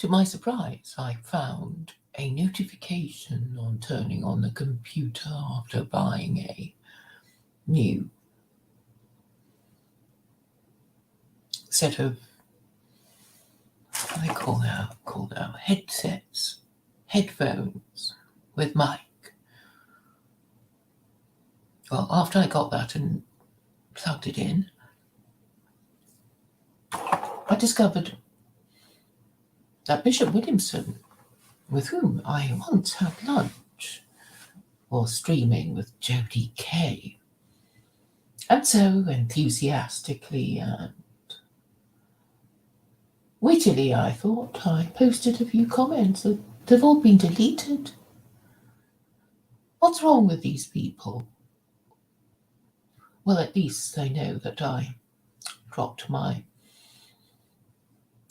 To my surprise, I found a notification on turning on the computer after buying a new set of, what do they call now, headphones with mic. Well, after I got that and plugged it in, I discovered that Bishop Williamson, with whom I once had lunch, was streaming with Jody Kay. And so enthusiastically and wittily, I thought, I posted a few comments that have all been deleted. What's wrong with these people? Well, at least they know that I dropped my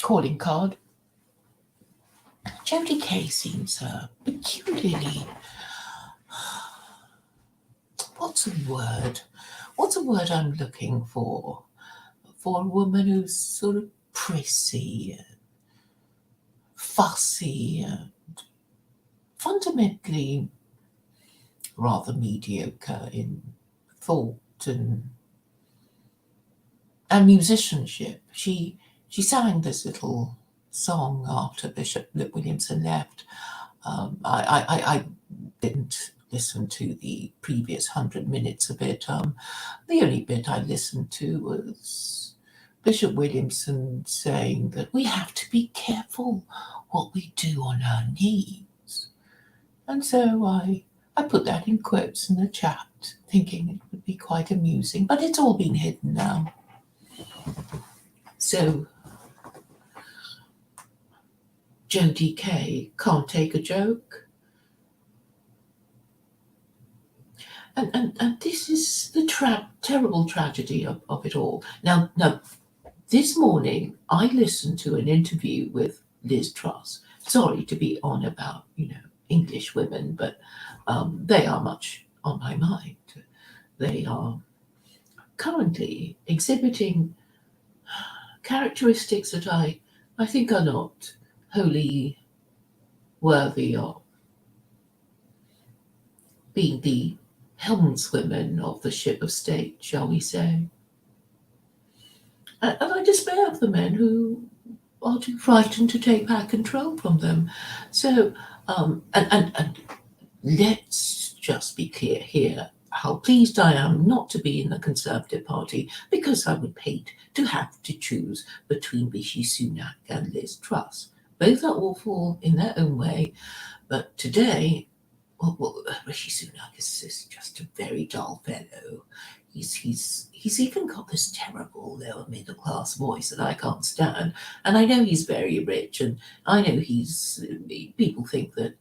calling card. Jody Kay seems peculiarly... What's a word I'm looking for? For a woman who's sort of prissy, fussy, and fundamentally rather mediocre in thought and musicianship. She sang this little song after Bishop Williamson left. I didn't listen to the previous 100 minutes of it. The only bit I listened to was Bishop Williamson saying that we have to be careful what we do on our knees. And so I put that in quotes in the chat, thinking it would be quite amusing, but it's all been hidden now. So Jody Kay can't take a joke. And this is the terrible tragedy of it all. Now, this morning I listened to an interview with Liz Truss. Sorry to be on about, English women, but they are much on my mind. They are currently exhibiting characteristics that I think are not wholly worthy of being the helmswomen of the ship of state, shall we say. And I despair of the men who are too frightened to take back control from them. So, and let's just be clear here how pleased I am not to be in the Conservative Party, because I would hate to have to choose between Rishi Sunak and Liz Truss. Both are awful in their own way, but today, well, Rishi Sunak is just a very dull fellow. He's even got this terrible lower middle class voice that I can't stand. And I know he's very rich, and I know people think that,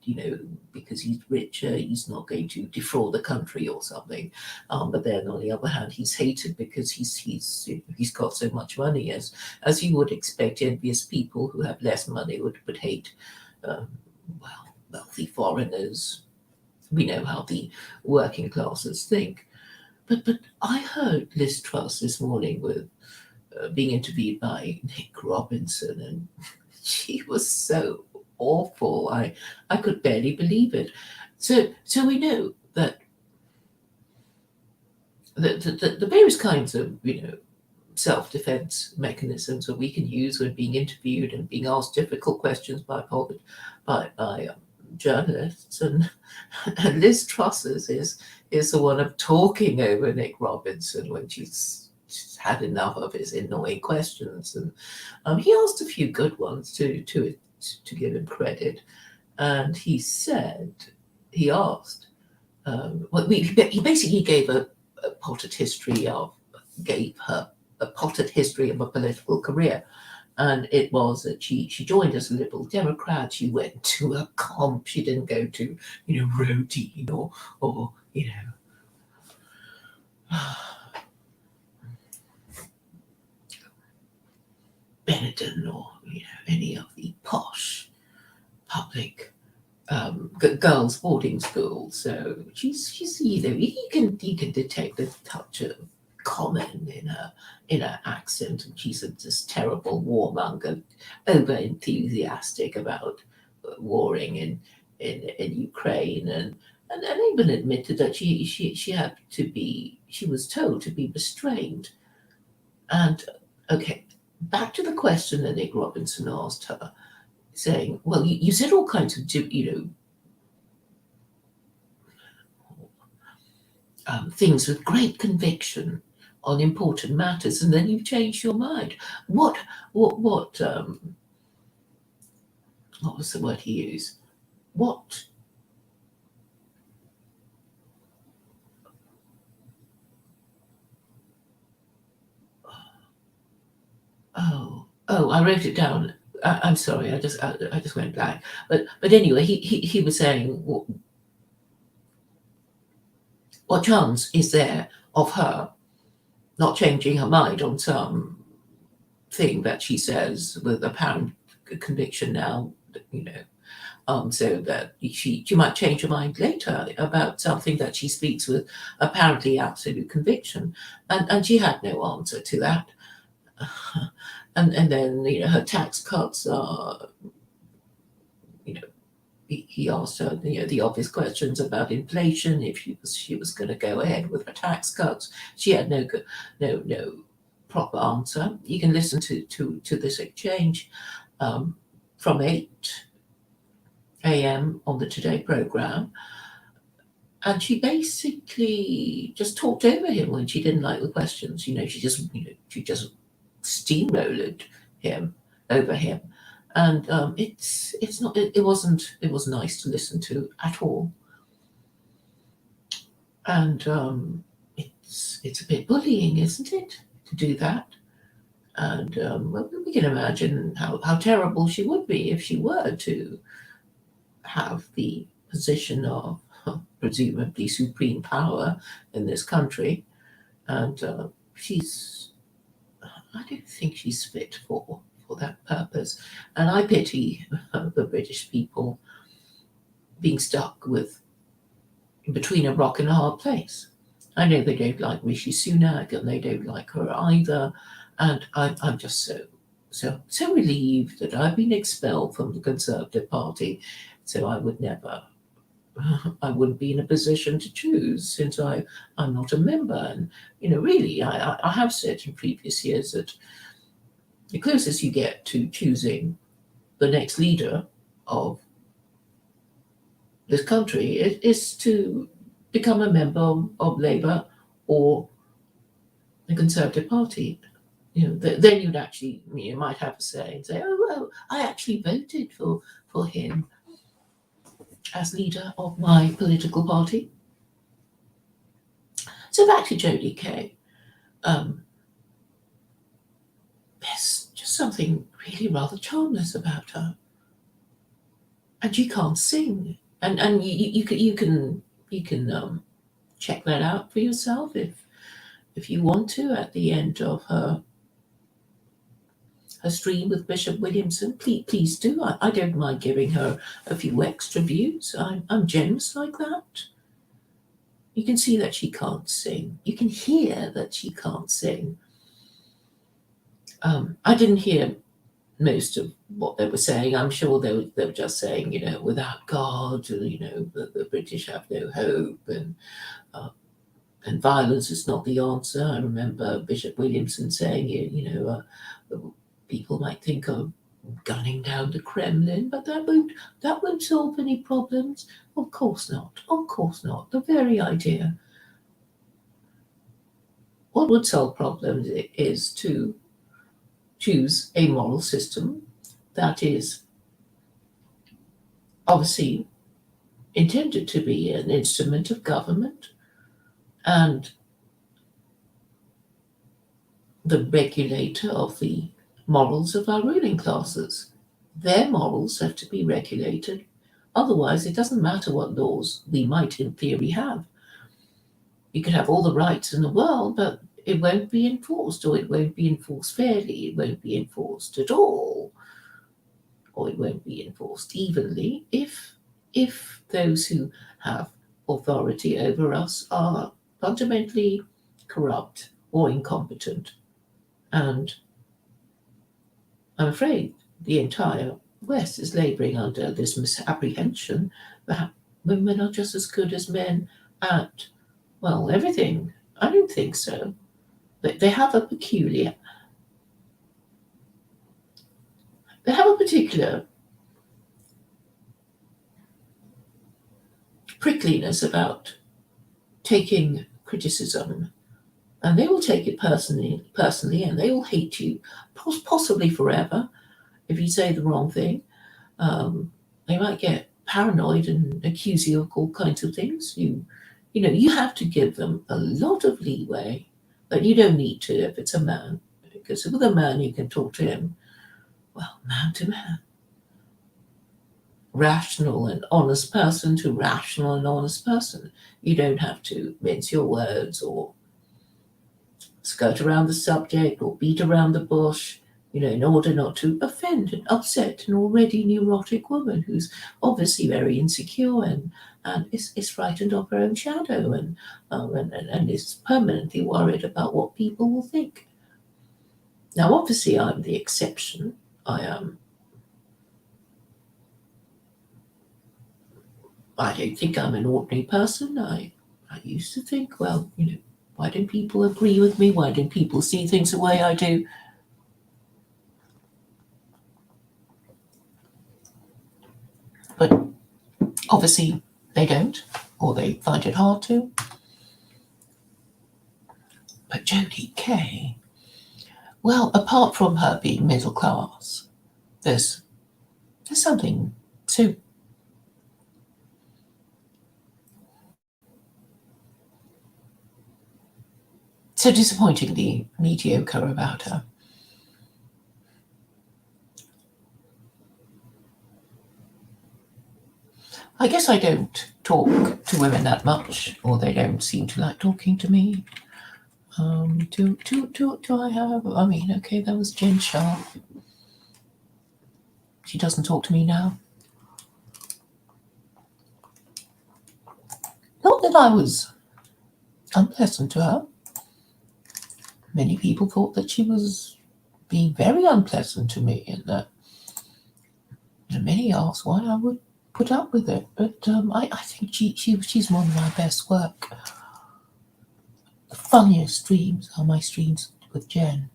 because he's richer, he's not going to defraud the country or something. But then on the other hand, he's hated because he's got so much money, as you would expect envious people who have less money would hate, wealthy foreigners. We know how the working classes think. But I heard Liz Truss this morning with being interviewed by Nick Robinson, and she was so awful. I could barely believe it. So we know that the various kinds of self-defense mechanisms that we can use when being interviewed and being asked difficult questions by journalists, and Liz Truss's is the one of talking over Nick Robinson when she's had enough of his annoying questions. And he asked a few good ones to give him credit. And he basically gave her a potted history of a political career. And it was that she joined as a Liberal Democrat. She went to a comp. She didn't go to, Rodin or Benetton or, any of the posh public girls' boarding schools. So she's you can detect a touch of comment in her accent, and she's this terrible warmonger, over enthusiastic about warring in Ukraine, and even admitted that she was told to be restrained. And okay, back to the question that Nick Robinson asked her, saying, "Well, you said all kinds of things with great conviction on important matters, and then you've changed your mind. What was the word he used? What I wrote it down. I'm sorry, I just went blank. But anyway, he was saying, what chance is there of her not changing her mind on some thing that she says with apparent conviction now, so that she might change her mind later about something that she speaks with apparently absolute conviction, and she had no answer to that. And then her tax cuts are, he asked her the obvious questions about inflation, if she was going to go ahead with her tax cuts. She had no proper answer. You can listen to this exchange from 8 a.m. on the Today program. And she basically just talked over him when she didn't like the questions. She just steamrolled over him. And it was nice to listen to at all. And it's a bit bullying, isn't it, to do that? And we can imagine how terrible she would be if she were to have the position of presumably supreme power in this country. And I don't think she's fit for that purpose. And I pity the British people being stuck between a rock and a hard place. I know they don't like Rishi Sunak, and they don't like her either. And I'm just so relieved that I've been expelled from the Conservative Party. So I wouldn't be in a position to choose, since I'm not a member. And really, I have said in previous years that the closest you get to choosing the next leader of this country is to become a member of Labour or the Conservative Party. Then you'd actually, you might have a say and say, "Oh, well, I actually voted for him as leader of my political party." So back to Jody Kay. There's just something really rather charmless about her, and she can't sing. And you can check that out for yourself if you want to, at the end of her stream with Bishop Williamson. Please do. I don't mind giving her a few extra views. I'm generous like that. You can see that she can't sing. You can hear that she can't sing. I didn't hear most of what they were saying. I'm sure they were just saying, without God, the British have no hope, and violence is not the answer. I remember Bishop Williamson saying, people might think of gunning down the Kremlin, but that won't solve any problems. Of course not. Of course not. The very idea. What would solve problems is to choose a moral system that is obviously intended to be an instrument of government and the regulator of the morals of our ruling classes. Their morals have to be regulated. Otherwise, it doesn't matter what laws we might in theory have. You could have all the rights in the world, but it won't be enforced, or it won't be enforced fairly, it won't be enforced at all, or it won't be enforced evenly if those who have authority over us are fundamentally corrupt or incompetent. And I'm afraid the entire West is labouring under this misapprehension that women are just as good as men at, well, everything. I don't think so. They have a particular prickliness about taking criticism, and they will take it personally, and they will hate you, possibly forever, if you say the wrong thing. They might get paranoid and accuse you of all kinds of things. You have to give them a lot of leeway, but you don't need to if it's a man, because with a man you can talk to him, well, man to man. Rational and honest person to rational and honest person. You don't have to mince your words or skirt around the subject or beat around the bush, in order not to offend and upset an already neurotic woman who's obviously very insecure and is frightened of her own shadow and is permanently worried about what people will think. Now, obviously, I'm the exception. I don't think I'm an ordinary person. I used to think, well, why don't people agree with me? Why don't people see things the way I do? But obviously they don't, or they find it hard to. But Jody Kay, well, apart from her being middle class, there's something so disappointingly mediocre about her. I guess I don't talk to women that much, or they don't seem to like talking to me. Do I have? I mean, okay, that was Jen Sharp. She doesn't talk to me now. Not that I was unpleasant to her. Many people thought that she was being very unpleasant to me, and that many asked why I would put up with it. But I think she's one of my best work. The funniest streams are my streams with Jen.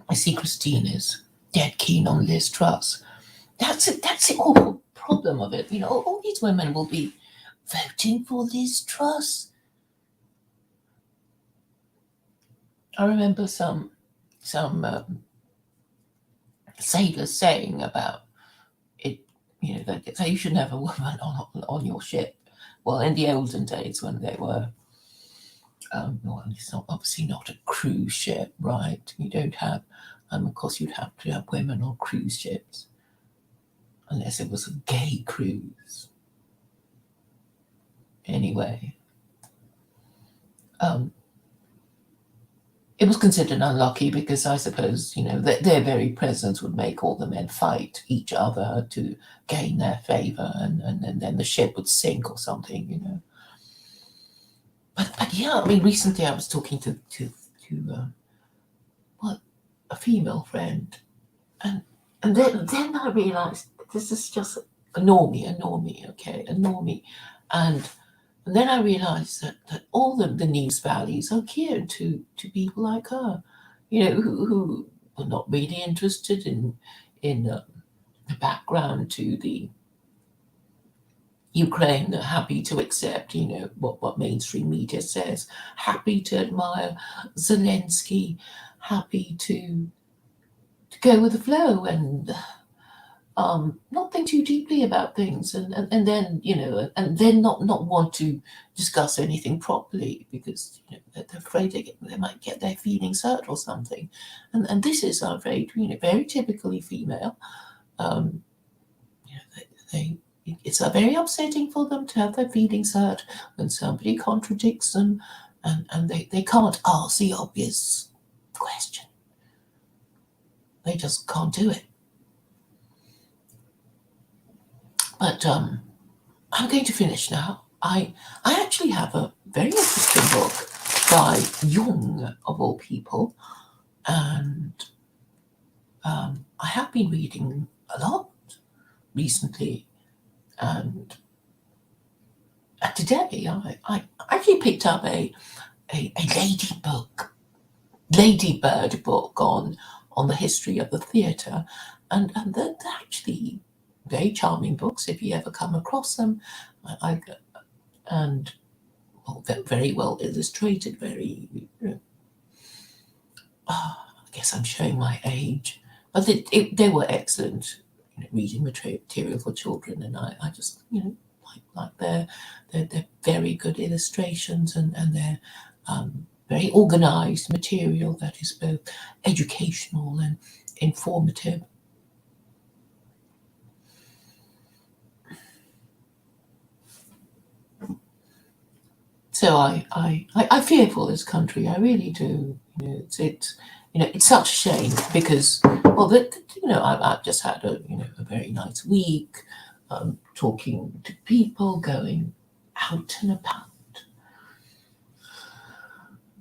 I see Christine is dead keen on Liz Truss. That's it. That's the awful problem of it. All these women will be voting for Liz Truss. I remember some sailors saying about it, that you shouldn't have a woman on your ship. Well, in the olden days when they were, well, it's obviously not a cruise ship, right? You don't have, of course, you'd have to have women on cruise ships, unless it was a gay cruise. Anyway, it was considered unlucky because I suppose, their very presence would make all the men fight each other to gain their favour, and then the ship would sink or something, But yeah, I mean, recently I was talking to a female friend, and then I realised this is just a normie, okay, a normie, and then I realised that all the news values are geared to people like her, who are not really interested in the background to the Ukraine, happy to accept, what mainstream media says, happy to admire Zelensky, happy to go with the flow and not think too deeply about things, and then and then not want to discuss anything properly because they're afraid they might get their feelings hurt or something, and this is, I'm afraid, very typically female. It's very upsetting for them to have their feelings hurt when somebody contradicts them, and they can't ask the obvious question. They just can't do it. But I'm going to finish now. I actually have a very interesting book by Jung, of all people, and I have been reading a lot recently, and today I actually picked up a ladybird book on the history of the theatre, and they're actually very charming books if you ever come across them. And well, very well illustrated, very. I guess I'm showing my age, but they were excellent, reading material for children, and I just like their very good illustrations and their very organised material that is both educational and informative. So I fear for this country. I really do. It's such a shame because I've just had a very nice week, talking to people, going out and about.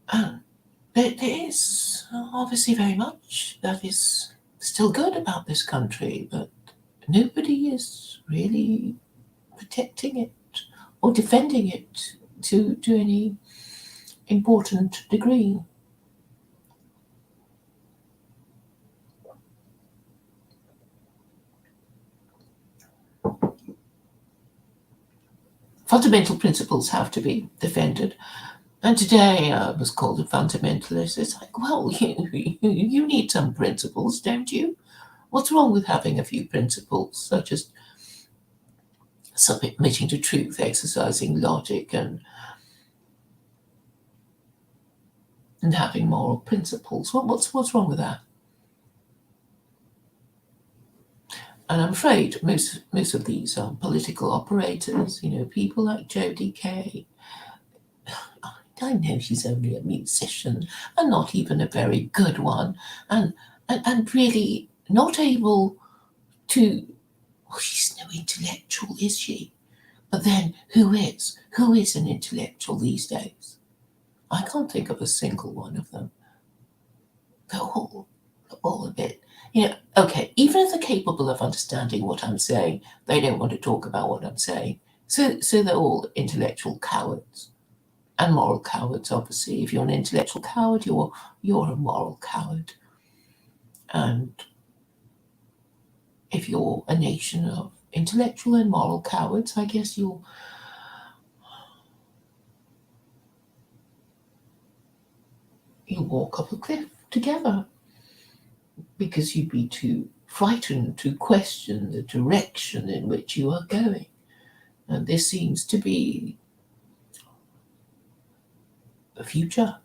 And there is obviously very much that is still good about this country, but nobody is really protecting it or defending it to any important degree. Fundamental principles have to be defended. And today I was called a fundamentalist. It's like, well, you need some principles, don't you? What's wrong with having a few principles, such as submitting to truth, exercising logic, and having moral principles? What's wrong with that? And I'm afraid most of these political operators, people like Jody Kay. I know she's only a musician and not even a very good one, and really not able to. Well, she's no intellectual, is she? But then who is? Who is an intellectual these days? I can't think of a single one of them. They're all a bit. Okay, even if they're capable of understanding what I'm saying, they don't want to talk about what I'm saying. So they're all intellectual cowards. And moral cowards, obviously. If you're an intellectual coward, you're a moral coward. And if you're a nation of intellectual and moral cowards, I guess you'll walk off a cliff together, because you'd be too frightened to question the direction in which you are going. And this seems to be the future.